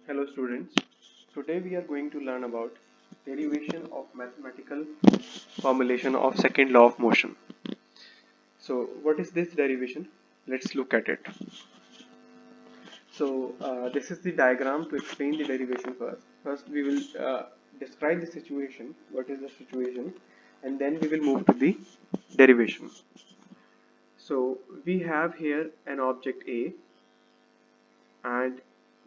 Hello students, today we are going to learn about derivation of mathematical formulation of second law of motion. So what is this derivation? Let's look at it. So this is the diagram to explain the derivation first. First we will describe the situation, what is the situation, and then we will move to the derivation. So we have here an object A and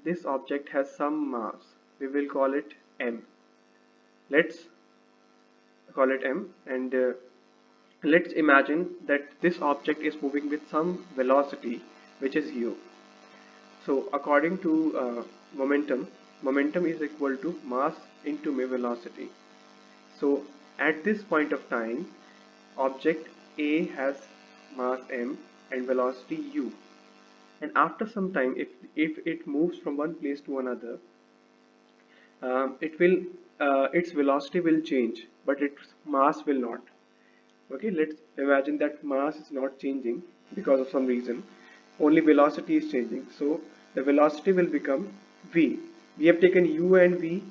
this object has some mass. We will call it M. Let's call it M and let's imagine that this object is moving with some velocity which is u. So according to momentum is equal to mass into velocity. So at this point of time object A has mass m and velocity u, and after some time if it moves from one place to another, it will its velocity will change but its mass will not. Okay, let's imagine that mass is not changing because of some reason, only velocity is changing. So the velocity will become v. We have taken u and v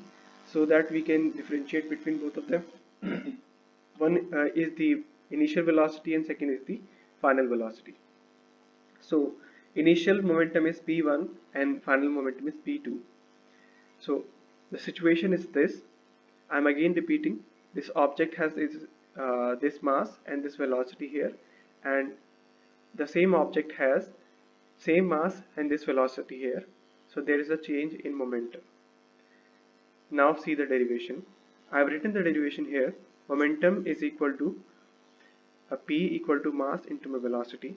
so that we can differentiate between both of them. One is the initial velocity and second is the final velocity. So initial momentum is p1 and final momentum is p2. So the situation is this. I'm again repeating. This object has this mass and this velocity here, and the same object has same mass and this velocity here. So there is a change in momentum. Now see the derivation. I have written the derivation here. Momentum is equal to p equal to mass into my velocity.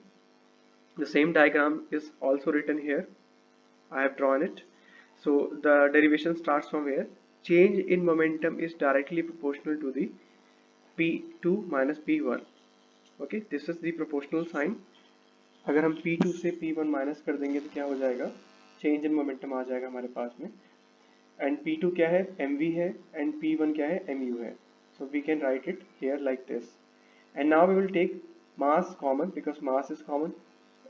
The same diagram is also written here. I have drawn it. So the derivation starts from here. Change in momentum is directly proportional to the p2 minus p1. Okay, this is the proportional sign. अगर हम p2 से p1 minus कर देंगे तो क्या हो जाएगा, change in momentum आ जाएगा हमारे पास में. एंड p2 क्या है, mv है, एंड p1 क्या है, mu है. So we can write it here like this. And now we will take mass common because mass is common,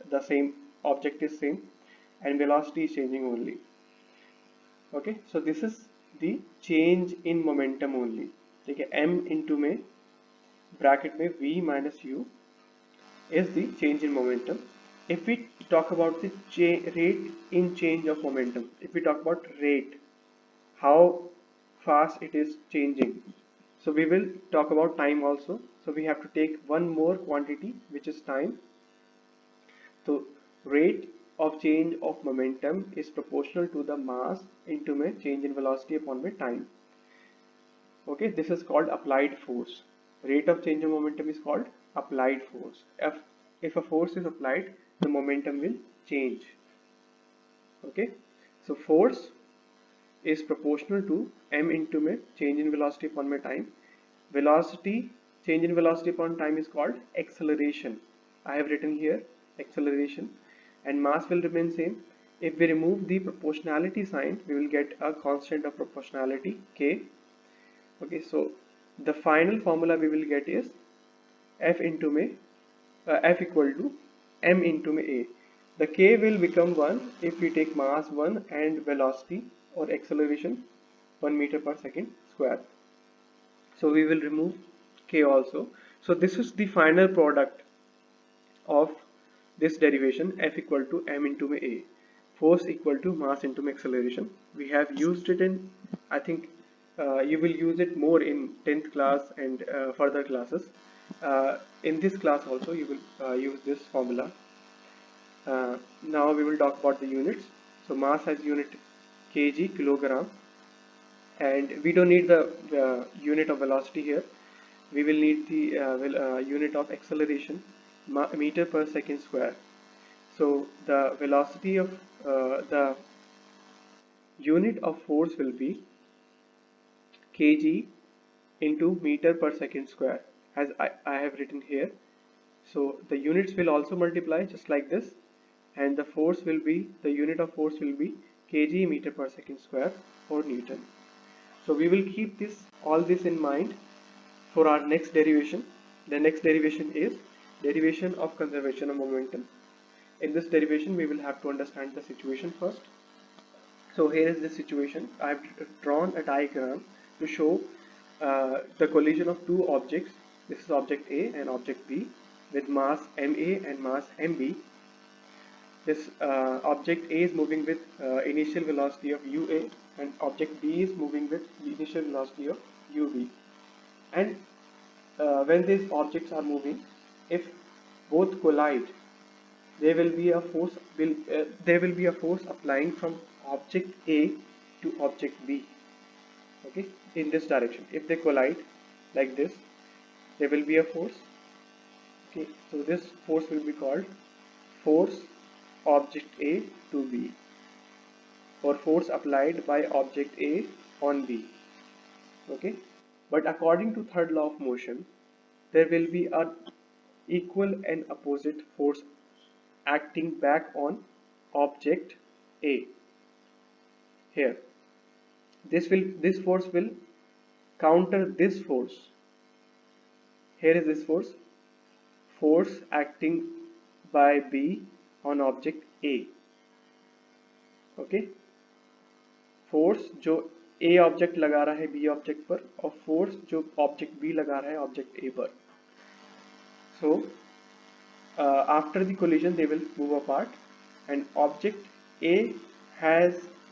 the same object is same, and velocity is changing only. Okay, so this is the change in momentum only. ठीक है, m into में bracket में v minus u is the change in momentum. If we talk about the rate in change of momentum, if we talk about rate, how fast it is changing, so we will talk about time also. So we have to take one more quantity which is time. So rate of change of momentum is proportional to the mass into my change in velocity upon my time. Okay, this is called applied force. Rate of change of momentum is called applied force. If a force is applied, the momentum will change. Okay, so force is proportional to m into my change in velocity upon my time. Velocity, change in velocity upon time is called acceleration. I have written here acceleration, and mass will remain same. If we remove the proportionality sign, we will get a constant of proportionality k. Okay, so the final formula we will get is f into me f equal to m into me a. The k will become 1 if we take mass 1 and velocity or acceleration 1 meter per second square. So we will remove k also. So this is the final product of this derivation, f equal to m into a. Force equal to mass into acceleration. We have used it in, I think you will use it more in 10th class and further classes. In this class also you will use this formula. Now we will talk about the units. So mass has unit kg, kilogram, and we don't need the unit of velocity here. We will need the unit of acceleration, meter per second square. So the velocity of the unit of force will be kg into meter per second square, as I have written here. So the units will also multiply just like this, and the force will be, the unit of force will be kg meter per second square or Newton. So we will keep all this in mind for our next derivation. The next derivation is derivation of conservation of momentum. In this derivation we will have to understand the situation first. So here is the situation. I've drawn a diagram to show the collision of two objects. This is object A and object B with mass MA and mass MB. This object A is moving with initial velocity of UA and object B is moving with initial velocity of UV. And when these objects are moving, if both collide, there will be a force applying from object A to object B. Okay, in this direction. If they collide like this, there will be a force. Okay, so this force will be called force object A to B, or force applied by object A on B. Okay, but according to third law of motion, there will be an equal and opposite force acting back on object A. Here, this force will counter this force. Here is this force acting by B on object A. Okay, force जो A object लगा रहा है B object पर और force जो object B लगा रहा है ऑब्जेक्ट A पर. So after the collision they will move apart and object A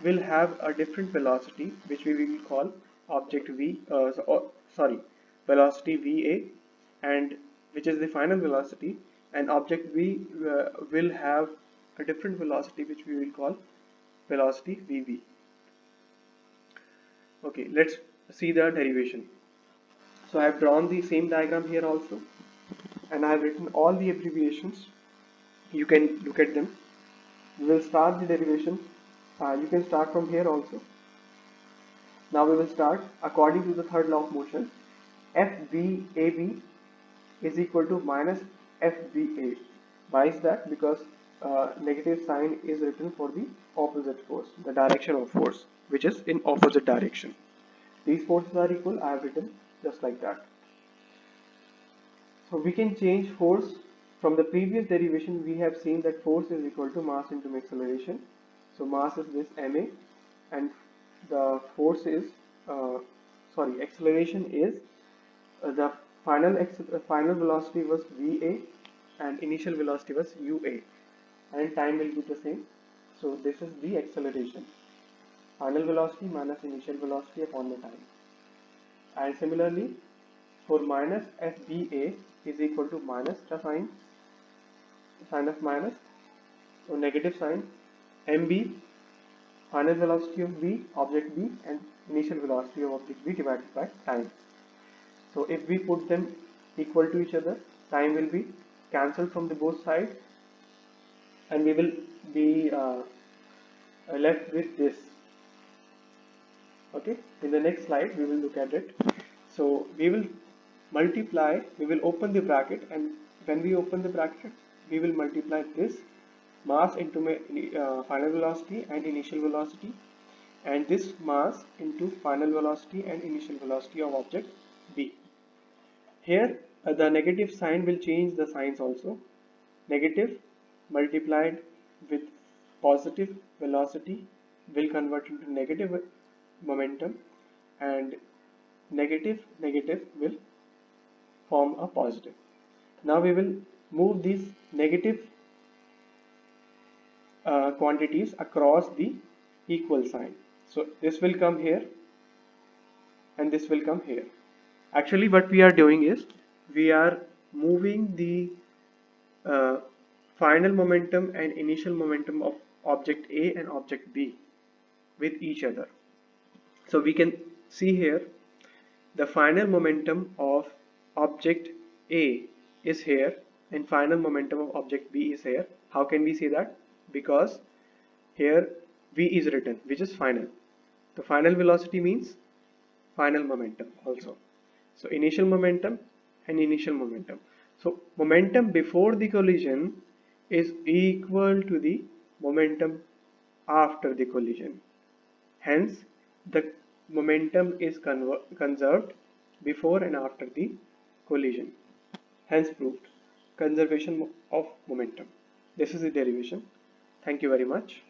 will have a different velocity which we will call object velocity VA, and which is the final velocity, and object B will have a different velocity which we will call velocity VB. Okay, let's see the derivation. So I have drawn the same diagram here also, and I have written all the abbreviations. You can look at them. We will start the derivation. You can start from here also. Now we will start according to the third law of motion. FBAB is equal to minus FBA. Why is that? Because negative sign is written for the opposite force, the direction of force, which is in opposite direction. These forces are equal. I have written just like that. So we can change force. From the previous derivation we have seen that force is equal to mass into acceleration. So mass is this ma, and the force is acceleration is the final velocity was va and initial velocity was ua, and time will be the same. So this is the acceleration, final velocity minus initial velocity upon the time. And similarly for minus FBA is equal to minus the sign of minus, so negative sign MB, final velocity of B, object B, and initial velocity of object B divided by time. So if we put them equal to each other, time will be cancelled from the both sides, and we will be left with this. Okay, in the next slide we will look at it. So we will multiply, we will open the bracket, and when we open the bracket we will multiply this mass into final velocity and initial velocity, and this mass into final velocity and initial velocity of object B. Here the negative sign will change the signs also. Negative multiplied with positive velocity will convert into negative momentum, and negative will form a positive. Now we will move these negative quantities across the equal sign. So this will come here and this will come here. Actually what we are doing is we are moving the final momentum and initial momentum of object A and object B with each other. So we can see here the final momentum of object A is here and final momentum of object B is here. How can we see that? Because here V is written, which is final. The final velocity means final momentum also. So initial momentum and initial momentum. So momentum before the collision is equal to the momentum after the collision. Hence the momentum is conserved before and after the collision. Hence proved conservation of momentum. This is the derivation. Thank you very much.